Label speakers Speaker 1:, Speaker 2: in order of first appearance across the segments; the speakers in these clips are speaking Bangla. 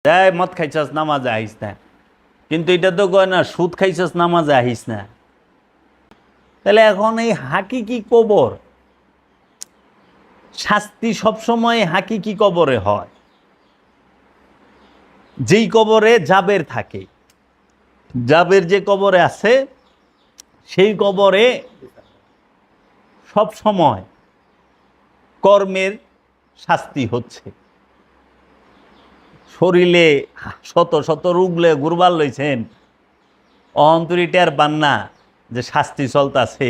Speaker 1: দেয় মদ খাইছাস নামাজে আহিস না, কিন্তু এটা তো কয় না সুদ খাইছাস নামাজে আহিস না। তাহলে এখন এই হাকিকি কবর, শাস্তি সবসময় হাকিকি কবরে হয়, যেই কবরে জাবের থাকে। জাবের যে কবরে আছে সেই কবরে সব সময় কর্মের শাস্তি হচ্ছে। শরীরে শত শত রুগলে গুরবাল লইছেন, অহন্তরি টের পান না যে শাস্তি চলতেছে।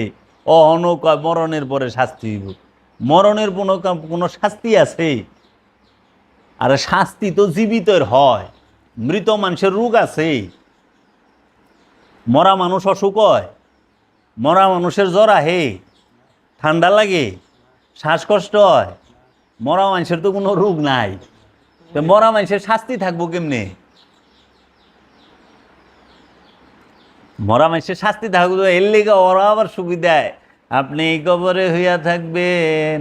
Speaker 1: কয় মরণের পরে শাস্তি হইব। মরণের কোনো শাস্তি আছে? আর শাস্তি তো জীবিতের হয়, মৃত মানুষের রোগ আছে। মরা মানুষ অসুখ হয়, মরা মানুষের জ্বর আহে, ঠান্ডা লাগে, শ্বাসকষ্ট হয়। মরা মানুষের তো কোনো রোগ নাই, তো মরা মানুষের শাস্তি থাকবো কেমনে? মরা মানুষের শাস্তি থাকবো এর লেগে ওরা আবার সুবিধায়, আপনি এই কবরে হইয়া থাকবেন,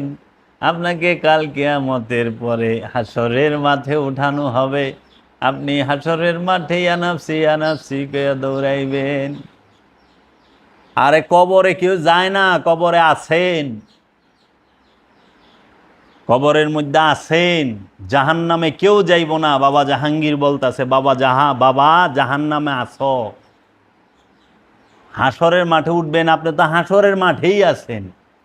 Speaker 1: আপনাকে কাল কিয়ামতের পরে হাসরের মাঠে উঠানো হবে, আপনি হাসরের মাঠে আনাফসি আনাফসি কে দৌড়াইবেন। আরে কবরে কেউ যায় না, কবরে আছেন, কবরের মধ্যে আছেন। জাহান নামে কেউ যাইব না। বাবা জাহাঙ্গীর বলতাছে, বাবা জাহান নামে আছো, হাসরের মাঠে উঠবেন। আপনি তো হাসরের মাঠেই আছেন,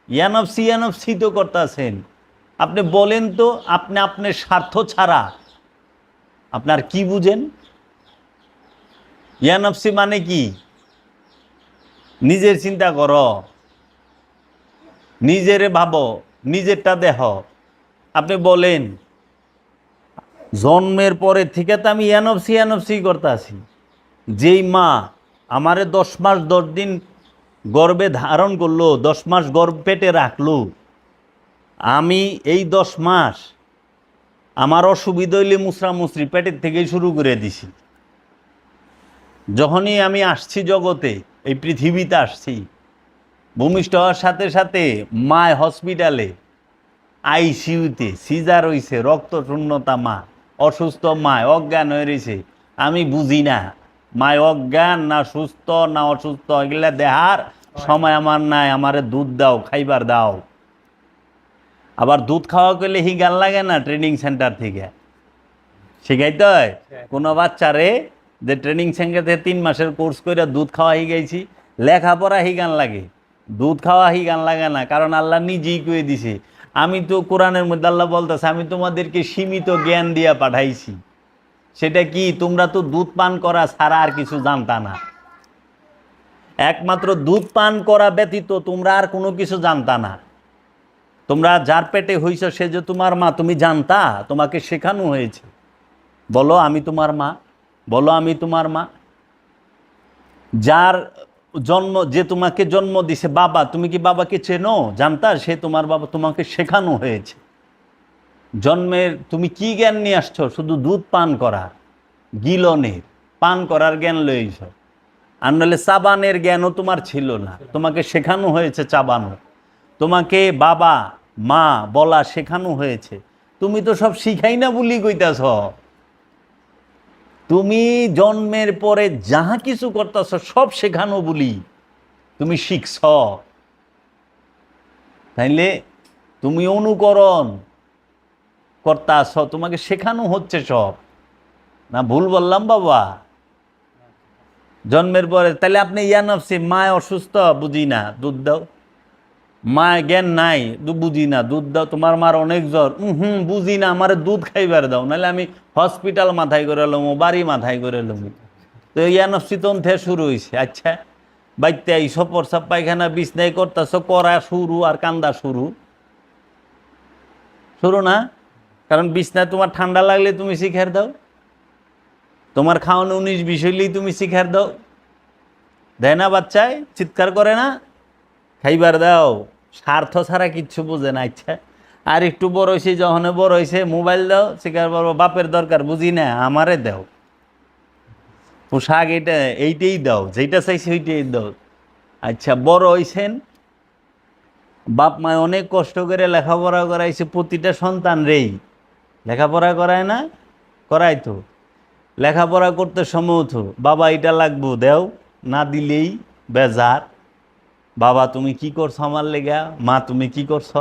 Speaker 1: ইয়ানফসি তো করতেছেন। আপনি বলেন তো, আপনি আপনার স্বার্থ ছাড়া আপনার কি বুঝেন? ইয়ানফসি মানে কি? নিজের চিন্তা করো, নিজেরে ভাবো, নিজেরটা দেহ। আপনি বলেন জন্মের পরে থেকে তো আমি ইয়ানফসি করতে আছি। যেই মা আমারে 10 মাস 10 দিন গর্ভে ধারণ করলো, 10 মাস গর্ভ পেটে রাখলো, আমি এই 10 মাস আমার অসুবিধা হইলে মুসরামুসরি পেটের থেকেই শুরু করে দিছি। যখনই আমি আসছি জগতে, এই পৃথিবীতে আসছি, ভূমিষ্ঠ হওয়ার সাথে সাথে মায় হসপিটালে আইসিইউতে সিজার হইছে, রক্ত শূন্যতা, মা অসুস্থ, মায় অজ্ঞান হয়ে রয়েছে। আমি বুঝি না মায় অজ্ঞান না সুস্থ না অসুস্থ, এগুলা দেহার সময় আমার নাই। আমারে দুধ দাও, খাইবার দাও। আবার দুধ খাওয়া করলে গান লাগে না? ট্রেনিং সেন্টার থেকে শিখাইতে হয় কোনো বাচ্চারে, যে ট্রেনিং সেন্টার থেকে 3 মাসের কোর্স করে দুধ খাওয়া শিখাইছি। লেখাপড়া গান লাগে, দুধ খাওয়া গান লাগে না, কারণ আল্লাহ নিজেই কয়ে দিছে। আমি তো কোরআনের মধ্যে আল্লাহ বলতেছে, আমি তোমাদেরকে সীমিত জ্ঞান দিয়া পাঠাইছি। সেটা কি? তোমরা তো দুধ পান করা ছাড়া আর কিছু জানতা না। একমাত্র দুধ পান করা ব্যতীত তোমরা আর কোনো কিছু জানতা না। তোমরা যার পেটে হইছ সে যে তোমার মা, তুমি জানতা? তোমাকে শেখানো হয়েছে। বলো আমি তোমার মা, বলো আমি তোমার মা। যার জন্ম, যে তোমাকে জন্ম দিছে বাবা, তুমি কি বাবাকে চেনো? জানতা? সে তোমার বাবা, তোমাকে শেখানো হয়েছে। জন্মের তুমি কি জ্ঞান নিয়ে আসছো? শুধু দুধ পান করা, গিলনের পান করার জ্ঞান লইছ। আর নাহলে চাবানের জ্ঞানও তোমার ছিল না, তোমাকে শেখানো হয়েছে চাবানো। তোমাকে বাবা মা বলা শেখানো হয়েছে। তুমি তো সব শিখাই না বলি কইতাছ। তুমি জন্মের পরে যাহা কিছু করতেছ সব শেখানো বলি তুমি শিখছ। তাইলে তুমি অনুকরণ করতাছ, তোমাকে শেখানো হচ্ছে সব। না ভুল বললাম বাবা? জন্মের পরে তাহলে আপনি ইয়ানফসি, মায় অসুস্থ বুঝি না, দুধ দাও। মায় জ্ঞান নাই, বুঝি না, দুধ দাও। তোমার মার অনেক জ্বর, বুঝি না, আমার দুধ খাইবার দাও, নাহলে আমি হসপিটাল মাথায় করে লমো, বাড়ি মাথায় করে লমো। তো ইয়ানফসি তখন থেকে শুরু হয়েছে। আচ্ছা, বাইতে আইসো, প্রসাব পায়খানা বিছনাই করতেছ, করা শুরু আর কান্দা শুরু না? কারণ বিছনায় তোমার ঠান্ডা লাগলে তুমি শিখার দাও, তোমার খাওয়ানো 19-20 হইলেই তুমি শিখার দাও। দেয় না? বাচ্চায় চিৎকার করে না? খাইবার দাও। স্বার্থ ছাড়া কিচ্ছু বোঝে না। আচ্ছা, আর একটু বড় হয়েছে, যখন বড় হয়েছে মোবাইল দাও, শিকার করবো, বাপের দরকার বুঝি না, আমারে দাও। পোশাক এইটাই দাও, যেইটা চাইছে ওইটাই দাও। আচ্ছা, বড় হয়েছেন, বাপ মায় অনেক কষ্ট করে লেখাপড়া করাইছে, প্রতিটা সন্তান রেই লেখাপড়া করায় না? করাই তো। লেখাপড়া করতে সমর্থ, বাবা এটা লাগবো দেও, না দিলেই বেজার। বাবা তুমি কি করছো আমার লেগা, মা তুমি কি করছো,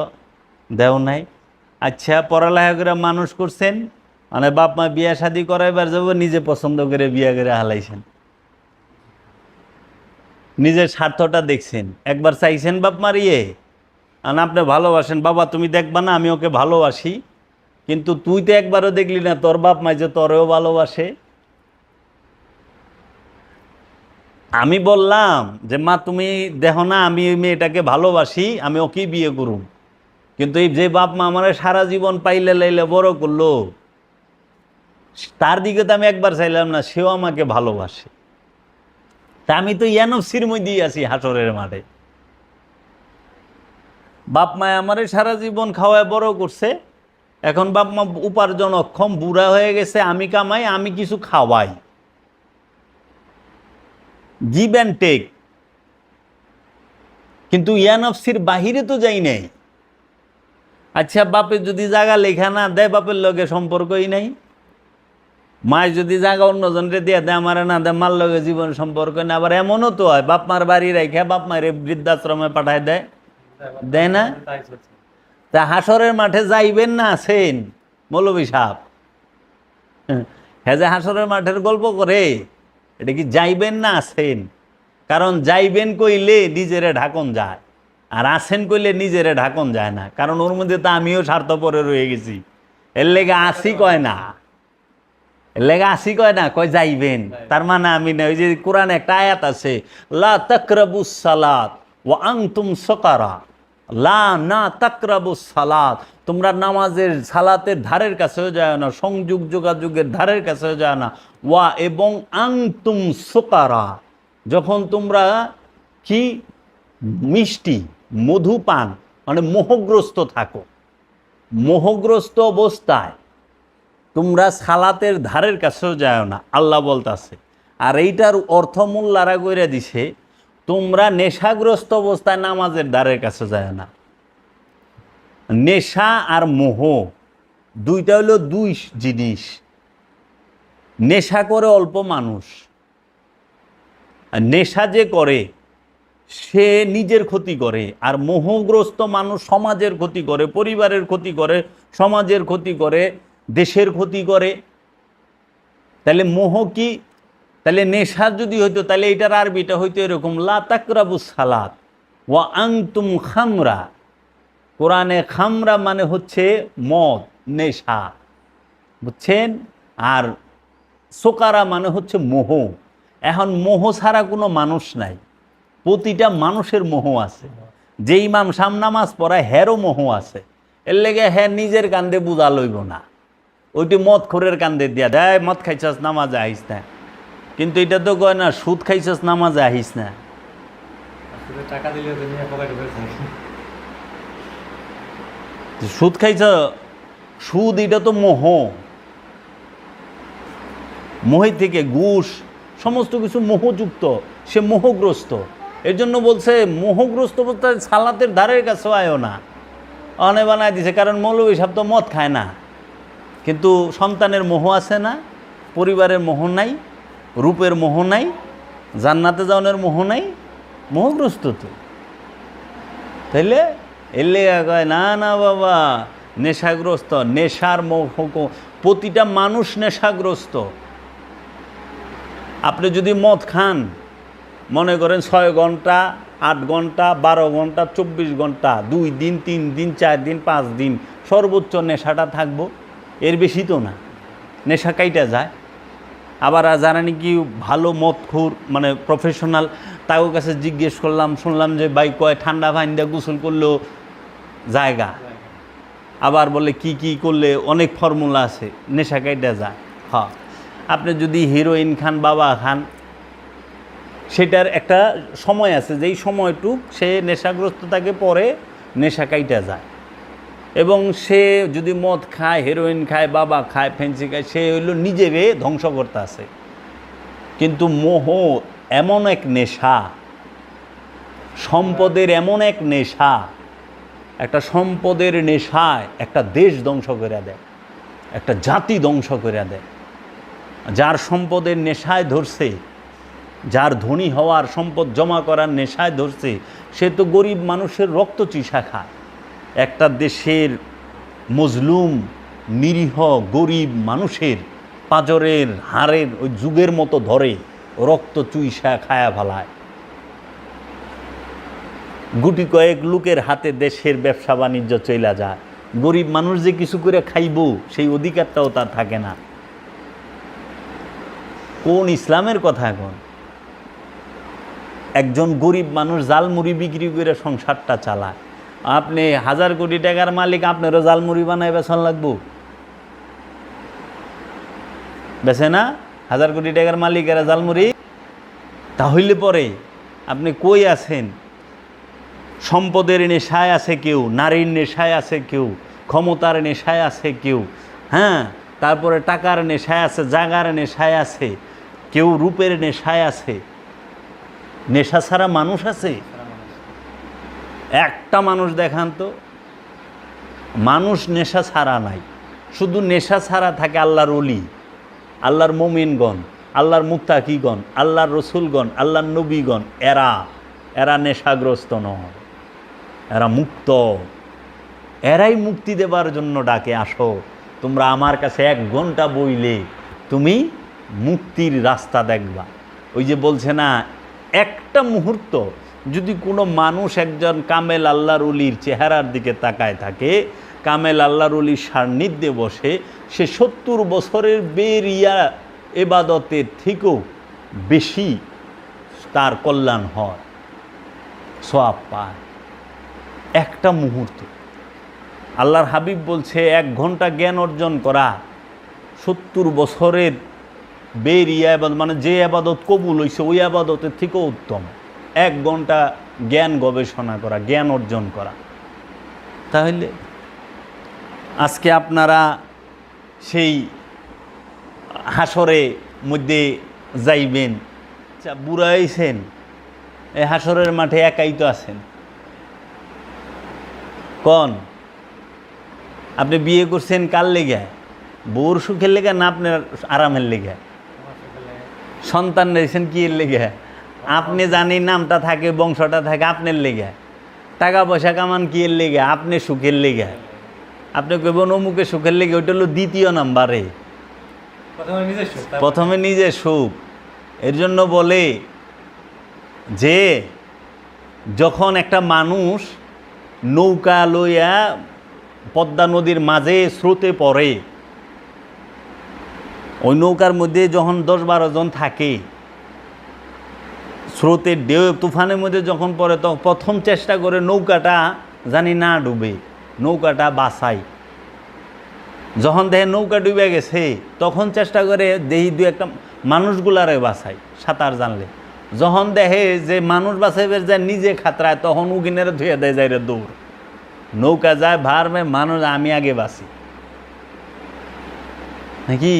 Speaker 1: দেও নাই। আচ্ছা পড়ালেখা করে মানুষ করছেন, মানে বাপ মা বিয়া শাদি করাইবার যাবো, নিজে পছন্দ করে বিয়া করে হালাইছেন, নিজের স্বার্থটা দেখছেন, একবার চাইছেন বাপ মারিয়ে, আর আপনি ভালোবাসেন, বাবা তুমি দেখবা না আমি ওকে ভালোবাসি, কিন্তু তুই তো একবারও দেখলি না তোর বাপ মা যে তোরেও ভালোবাসে। আমি বললাম যে মা তুমি দেখো না আমি ওই মেয়েটাকে ভালোবাসি, আমি ওকেই বিয়ে করুম, কিন্তু এই যে বাপ মা আমার সারা জীবন পাইলে লাইলে বড় করলো, তার দিকে তো আমি একবার চাইলাম না সেও আমাকে ভালোবাসে। তা আমি তো ইয়ানফসির মধ্যেই আছি হাসরের মাঠে। বাপ মায় আমারে সারা জীবন খাওয়ায় বড় করছে, এখন বাপ মা উপার্জন অক্ষম, বুড়া হয়ে গেছে, আমি কামাই, আমি কিছু খাওয়াই, গিভ অ্যান্ড টেক। কিন্তু ইয়ানফসির বাহিরে তো যাই নাই। আচ্ছা বাপের যদি জায়গা লেখা না দেয়, বাপের লগে সম্পর্কই নাই। মায়ের যদি জায়গা অন্যজনরে দিয়ে দেয়, আমার না দেয়, মার লগে জীবন সম্পর্ক না। আবার এমনও তো হয় বাপ মার বাড়ি রেখে বাপ মায়ের বৃদ্ধাশ্রমে পাঠায় দেয়, দেয় না? তা হাসরের মাঠে যাইবেন না আছেন মৌলভী সাহেব? হ্যাঁ, যে হাসরের মাঠের গল্প করে, এটা কি যাইবেন না আছেন? কারণ যাইবেন কইলে নিজেরে ঢাকন যায়, আর আছেন কইলে নিজেরে ঢাকন যায় না, কারণ ওর মধ্যে তো আমিও স্বার্থপরে রয়ে গেছি। এর লেগে আসি কয় না, এর লেগে আসি কয় না, কয় যাইবেন, তার মানে আমি না। ওই যে কোরআনে একটা আয়াত আছে, লা তাকরাবুস সালাত ওয়া আনতুম সুকারা, লা না তাকরাবুস সালাত, তোমরা নামাজের সালাতের ধারের কাছেও যায় না, সংযোগ যোগাযোগের ধারের কাছেও যায় না, ওয়া এবং আনতুম সুকারা, যখন তোমরা কি মিষ্টি মধুপান মানে মোহগ্রস্ত থাকো, মোহগ্রস্ত অবস্থায় তোমরা সালাতের ধারের কাছেও যায় না, আল্লাহ বলতাছে। আর এইটার অর্থ মোল্লারা কইরা দিছে, তোমরা নেশাগ্রস্ত অবস্থায় নামাজের ধারের কাছে যায় না। নেশা আর মোহ দুইটা হলো দুই জিনিস। নেশা করে অল্প মানুষ, আর নেশা যে করে সে নিজের ক্ষতি করে, আর মোহগ্রস্ত মানুষ সমাজের ক্ষতি করে, পরিবারের ক্ষতি করে, সমাজের ক্ষতি করে, দেশের ক্ষতি করে। তাহলে মোহ কি? তাহলে নেশা যদি হইতো তাহলে এটার আরবিটা হইতো এরকম, লা তাকরাবুস সালাত ওয়া আনতুম খামরা। কোরআনে খামরা মানে হচ্ছে মদ, নেশা, বুঝছেন? আর সোকারা মানে হচ্ছে মোহ। এখন মোহ ছাড়া কোনো মানুষ নাই, প্রতিটা মানুষের মোহ আছে। যে ইমাম সাম নামাজ পড়ায় হেরও মোহ আছে, এর লেগে হ্যাঁ নিজের কান্দে বুঝা লইব না, ওইটি মদ খোরের কান্দে দিয়া দেয়, মদ খাইছাস নামাজে আহিস না। কিন্তু এটা তো কয় না সুদ খাইছাস নামাজে আহিস না। সুদ খাইছ, সুদ এটা তো মোহ, মোহের থেকে ঘুষ সমস্ত কিছু মোহযুক্ত, সে মোহগ্রস্ত। এর জন্য বলছে মোহগ্রস্ত বলতে সালাতের ধারের কাছে আয়ও না, অনে বানায় দিছে। কারণ মৌলভী সাহেব তো মদ খায় না, কিন্তু সন্তানের মোহ আছে না, পরিবারের মোহ নাই, রূপের মোহ নাই, জান্নাতে যাওয়ানোর মোহ নাই, মোহগ্রস্ত তো। তাইলে এলে কয় না না বাবা নেশাগ্রস্ত, নেশার মোহ, প্রতিটা মানুষ নেশাগ্রস্ত। আপনি যদি মদ খান, মনে করেন 6 ঘন্টা 8 ঘন্টা 12 ঘন্টা 24 ঘন্টা, 2 দিন 3 দিন 4 দিন 5 দিন সর্বোচ্চ নেশাটা থাকবো, এর বেশি তো না, নেশা কাইটা যায়। আবার যারা নাকি ভালো মদখোর মানে প্রফেশনাল, তার কাছে জিজ্ঞেস করলাম, শুনলাম যে ভাই কয় ঠান্ডা পানি দিয়ে গোসল করলেও জায়গা, আবার বলে কি কি করলে অনেক ফর্মুলা আছে, নেশা কাইটা যায়। হ্যাঁ, আপনি যদি হিরোইন খান, বাবা খান, সেটার একটা সময় আছে, যেই সময়টুক সে নেশাগ্রস্ত থাকে, পরে নেশা কাইটা যায়। এবং সে যদি মদ খায়, হেরোইন খায়, বাবা খায়, ফেন্সি খায়, সে হইল নিজেরে ধ্বংস করতে আছে। কিন্তু মোহ এমন এক নেশা, সম্পদের এমন এক নেশা, একটা সম্পদের নেশায় একটা দেশ ধ্বংস করে দেয়, একটা জাতি ধ্বংস করে দেয়। যার সম্পদের নেশায় ধরছে, যার ধনী হওয়ার সম্পদ জমা করার নেশায় ধরছে, সে তো গরিব মানুষের রক্ত চুষা খায়। একটা দেশের মজলুম নিরীহ গরিব মানুষের পাঁজরের হাড়ের ওই যুগের মতো ধরে রক্ত চুইসা খায়া ফেলায়। গুটি কয়েক লোকের হাতে দেশের ব্যবসা বাণিজ্য চইলা যায়। গরিব মানুষ যে কিছু করে খাইব সেই অধিকারটাও তার থাকে না। কোন ইসলামের কথা এখন? একজন গরিব মানুষ জালমুড়ি বিক্রি করে সংসারটা চালায়। আপনি 1000 কোটি টাকার মালিক, আপনারও জালমুড়ি বানায় বেচন লাগবো? বেছে না 1000 কোটি টাকার মালিকেরা জালমুড়ি? তাহলে পরে আপনি কই আছেন? সম্পদের নেশায় আছে কেউ, নারীর নেশায় আছে কেউ, ক্ষমতার নেশায় আছে কেউ, হ্যাঁ, তারপরে টাকার নেশায় আছে, জাগার নেশায় আছে কেউ, রূপের নেশায় আছে। নেশা ছাড়া মানুষ আছে? একটা মানুষ দেখান তো। মানুষ নেশা ছাড়া নাই, শুধু নেশা ছাড়া থাকে আল্লাহর ওলি, আল্লাহর মুমিনগণ, আল্লাহর মুত্তাকিগণ, আল্লাহর রসুলগণ, আল্লাহর নবীগণ। এরা নেশাগ্রস্ত নয়, এরা মুক্ত। এরাই মুক্তি দেবার জন্য ডাকে, আসো তোমরা আমার কাছে 1 ঘন্টা বইলে তুমি মুক্তির রাস্তা দেখবা। ওই যে বলছে না, একটা মুহূর্ত যদি কোনো মানুষ একজন কামেল আল্লাহর ওলির চেহারার দিকে তাকায় থাকে, কামেল আল্লাহর ওলির সান্নিধ্যে বসে, সে 70 বছরের বেরিয়া এবাদতের থেকেও বেশি তার কল্যাণ হয়, সওয়াব পায়। একটা মুহূর্ত। আল্লাহর হাবিব বলছে 1 ঘন্টা জ্ঞান অর্জন করা 70 বছরের বেরিয়া আবাদত, মানে যে আবাদত কবুল হয়েছে ওই আবাদতের থেকেও উত্তম। 1 ঘন্টা জ্ঞান গবেষণা করা, জ্ঞান অর্জন করা। তাহলে আজকে আপনারা সেই হাসরে মধ্যে যাইবেন, বুড়া হয়েছেন, এই হাসরের মাঠে একাই তো আছেন। কোন আপনি বিয়ে করছেন কার লেগে? বউর সুখের লেগে না আপনার আরামের লেগে? সন্তান রয়েছেন কি এর লেগে? আপনি জানি নামটা থাকে, বংশটা থাকে আপনার লেগে। টাকা পয়সা কামান কি এর লেগে? আপনি সুখের লেগে। আপনি কইবেন অমুকে সুখের লেগে, ওইটা হলো দ্বিতীয় নাম্বারে। প্রথমে নিজের সুখ। এর জন্য বলে যে যখন একটা মানুষ নৌকা লইয়া পদ্মা নদীর মাঝে স্রোতে পড়ে, ওই নৌকার মধ্যে যখন 10-12 জন থাকে, স্রোতের ঢেউ তুফানের মধ্যে যখন পড়ে, তখন প্রথম চেষ্টা করে নৌকাটা জানি না ডুবে, নৌকাটা বাঁচাই। যখন দেখে নৌকা ডুবে গেছে, তখন চেষ্টা করে দেহি 2-1টা মানুষগুলারে বাঁচাই সাঁতার জানলে। যখন দেখে যে মানুষ বাঁচাইবার যায় নিজে খাতরায়, তখন উকিনের ধুয়ে দেয় যায় রে দৌড়। নৌকা যায় ভার মে, মানুষ আমি আগে বাঁচি নাকি?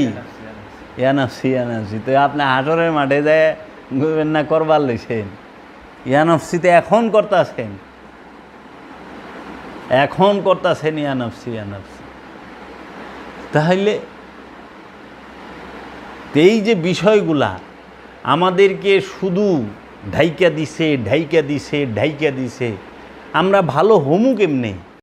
Speaker 1: ইয়ানফসি ইয়ানফসি। তো আপনি হাটরের মাঠে যায় না করবার লইছেন? ইয়ানফসিতে এখন করতেছেন, এখন করতেছেন ইয়ানফসি ইয়ানফসি। তাহলে এই যে বিষয়গুলা আমাদেরকে শুধু ঢাইকা দিছে, ঢাইকা দিছে, ঢাইকা দিছে, আমরা ভালো হমু কেমনে?